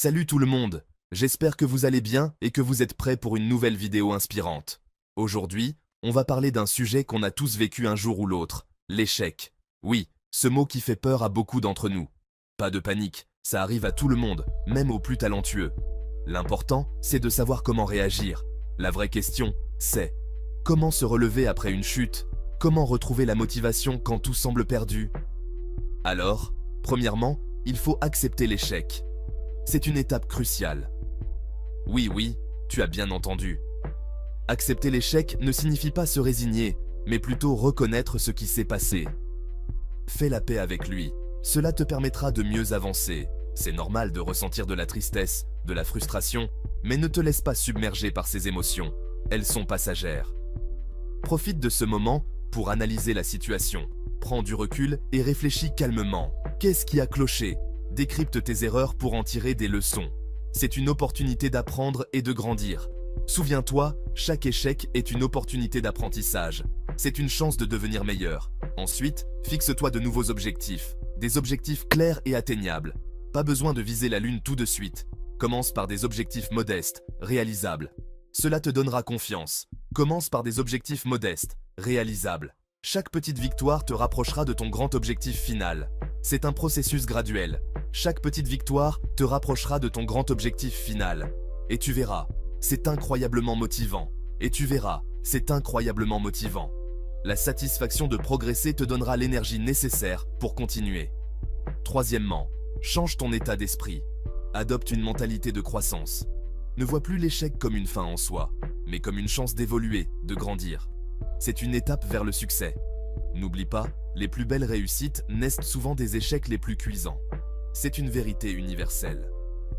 Salut tout le monde, j'espère que vous allez bien et que vous êtes prêts pour une nouvelle vidéo inspirante. Aujourd'hui, on va parler d'un sujet qu'on a tous vécu un jour ou l'autre, l'échec. Oui, ce mot qui fait peur à beaucoup d'entre nous. Pas de panique, ça arrive à tout le monde, même aux plus talentueux. L'important, c'est de savoir comment réagir. La vraie question, c'est comment se relever après une chute? Comment retrouver la motivation quand tout semble perdu? Alors, premièrement, il faut accepter l'échec. C'est une étape cruciale. Oui, tu as bien entendu. Accepter l'échec ne signifie pas se résigner, mais plutôt reconnaître ce qui s'est passé. Fais la paix avec lui. Cela te permettra de mieux avancer. C'est normal de ressentir de la tristesse, de la frustration, mais ne te laisse pas submerger par ces émotions. Elles sont passagères. Profite de ce moment pour analyser la situation. Prends du recul et réfléchis calmement. Qu'est-ce qui a cloché? Décrypte tes erreurs pour en tirer des leçons. C'est une opportunité d'apprendre et de grandir. Souviens-toi, chaque échec est une opportunité d'apprentissage. C'est une chance de devenir meilleur. Ensuite, fixe-toi de nouveaux objectifs. Des objectifs clairs et atteignables. Pas besoin de viser la lune tout de suite. Commence par des objectifs modestes, réalisables. Cela te donnera confiance. Commence par des objectifs modestes, réalisables. Chaque petite victoire te rapprochera de ton grand objectif final. C'est un processus graduel. Chaque petite victoire te rapprochera de ton grand objectif final. Et tu verras, c'est incroyablement motivant. Et tu verras, c'est incroyablement motivant. La satisfaction de progresser te donnera l'énergie nécessaire pour continuer. Troisièmement, change ton état d'esprit. Adopte une mentalité de croissance. Ne vois plus l'échec comme une fin en soi, mais comme une chance d'évoluer, de grandir. C'est une étape vers le succès. N'oublie pas, les plus belles réussites naissent souvent des échecs les plus cuisants. C'est une vérité universelle.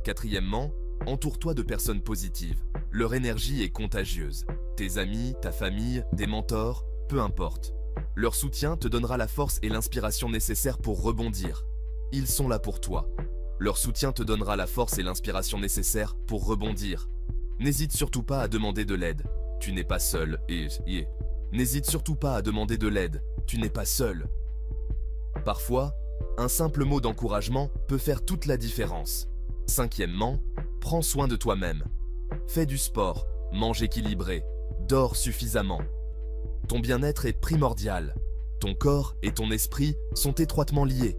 Quatrièmement, entoure-toi de personnes positives. Leur énergie est contagieuse. Tes amis, ta famille, des mentors, peu importe. Leur soutien te donnera la force et l'inspiration nécessaires pour rebondir. Ils sont là pour toi. Leur soutien te donnera la force et l'inspiration nécessaires pour rebondir. N'hésite surtout pas à demander de l'aide. Tu n'es pas seul N'hésite surtout pas à demander de l'aide. Tu n'es pas seul. Parfois, un simple mot d'encouragement peut faire toute la différence. Cinquièmement, prends soin de toi-même. Fais du sport, mange équilibré, dors suffisamment. Ton bien-être est primordial. Ton corps et ton esprit sont étroitement liés.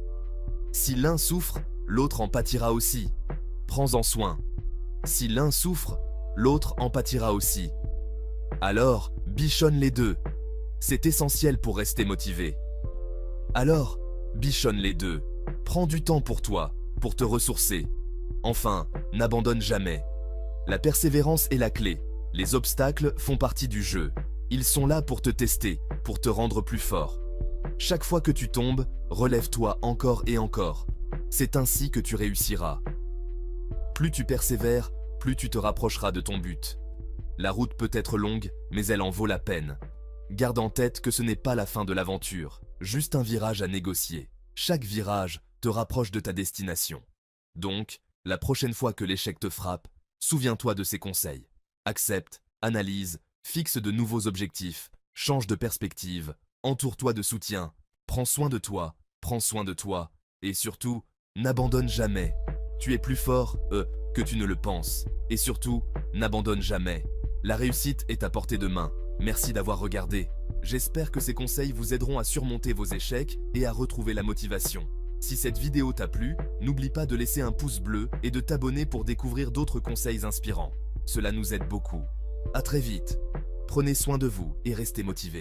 Si l'un souffre, l'autre en pâtira aussi. Prends-en soin. Si l'un souffre, l'autre en pâtira aussi. Alors, bichonne les deux. C'est essentiel pour rester motivé. Alors, bichonne les deux. Prends du temps pour toi, pour te ressourcer. Enfin, n'abandonne jamais. La persévérance est la clé. Les obstacles font partie du jeu. Ils sont là pour te tester, pour te rendre plus fort. Chaque fois que tu tombes, relève-toi encore et encore. C'est ainsi que tu réussiras. Plus tu persévères, plus tu te rapprocheras de ton but. La route peut être longue, mais elle en vaut la peine. Garde en tête que ce n'est pas la fin de l'aventure, juste un virage à négocier. Chaque virage te rapproche de ta destination. Donc, la prochaine fois que l'échec te frappe, souviens-toi de ces conseils. Accepte, analyse, fixe de nouveaux objectifs, change de perspective, entoure-toi de soutien, prends soin de toi, et surtout, n'abandonne jamais. Tu es plus fort, que tu ne le penses. Et surtout, n'abandonne jamais. La réussite est à portée de main. Merci d'avoir regardé. J'espère que ces conseils vous aideront à surmonter vos échecs et à retrouver la motivation. Si cette vidéo t'a plu, n'oublie pas de laisser un pouce bleu et de t'abonner pour découvrir d'autres conseils inspirants. Cela nous aide beaucoup. À très vite. Prenez soin de vous et restez motivés.